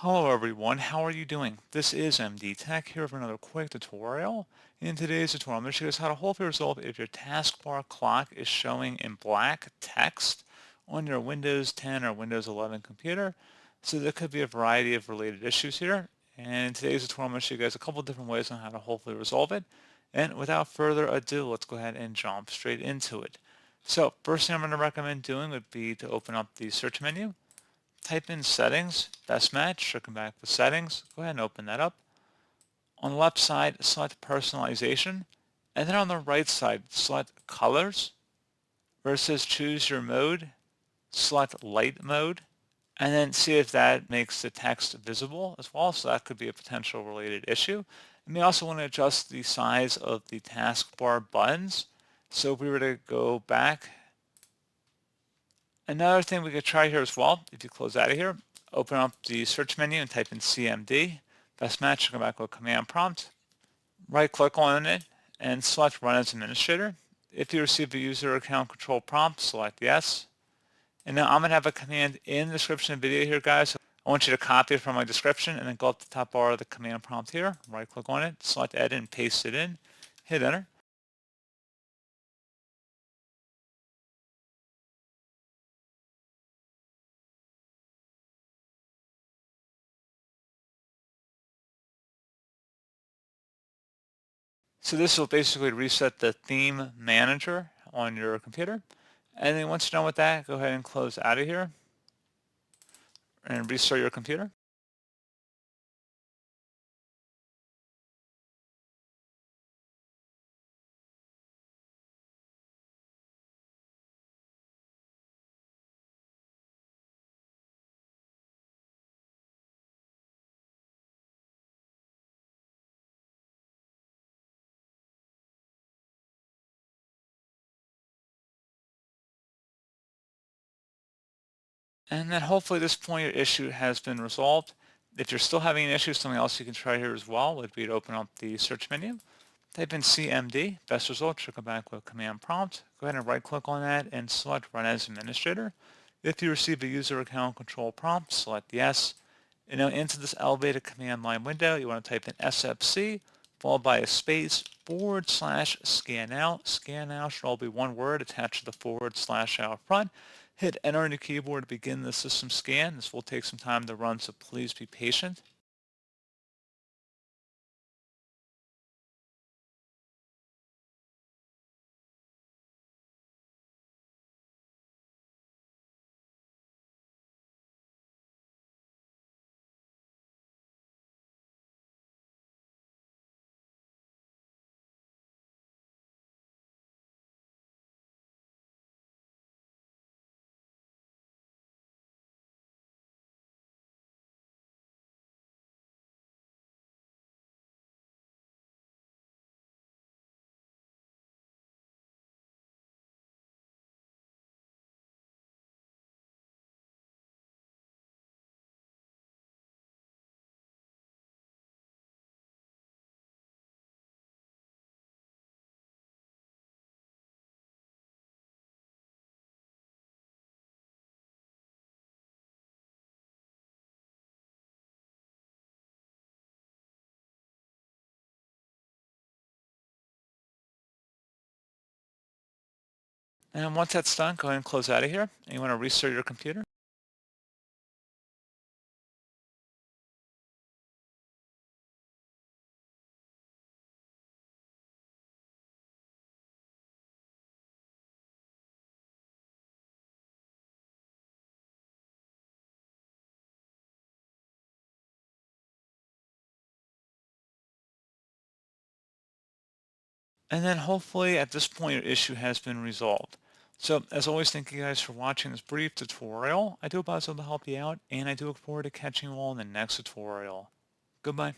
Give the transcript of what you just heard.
Hello everyone, how are you doing? This is MD Tech here for another quick tutorial. In today's tutorial, I'm going to show you guys how to hopefully resolve if your taskbar clock is showing in black text on your Windows 10 or Windows 11 computer. So there could be a variety of related issues here. And in today's tutorial, I'm going to show you guys a couple different ways on how to hopefully resolve it. And without further ado, let's go ahead and jump straight into it. So first thing I'm going to recommend doing would be to open up the search menu. Type in settings, best match, so come back with settings, go ahead and open that up. On the left side, select personalization, and then on the right side, select colors. Where it says choose your mode, select light mode, and then see if that makes the text visible as well, so that could be a potential related issue. You may also want to adjust the size of the taskbar buttons. So if we were to go back, another thing we could try here as well, if you close out of here, open up the search menu and type in CMD. Best match, come back with command prompt. Right click on it and select Run as Administrator. If you receive a user account control prompt, select Yes. And now I'm going to have a command in the description of the video here, guys. I want you to copy it from my description and then go up the top bar of the command prompt here. Right click on it, select Edit and paste it in. Hit Enter. So this will basically reset the theme manager on your computer. And then once you're done with that, go ahead and close out of here and restart your computer. And then hopefully at this point your issue has been resolved. If you're still having an issue, something else you can try here as well would be to open up the search menu. Type in CMD, best result, should come back with command prompt. Go ahead and right click on that and select Run as Administrator. If you receive a user account control prompt, select Yes. And now into this elevated command line window, you want to type in SFC, followed by a space, /scan out. Scan out should all be one word attached to the / out front. Hit enter on your keyboard to begin the system scan. This will take some time to run, so please be patient. And once that's done, go ahead and close out of here. And you want to restart your computer. And then hopefully at this point your issue has been resolved. So as always, thank you guys for watching this brief tutorial. I do hope I was able to help you out, and I do look forward to catching you all in the next tutorial. Goodbye.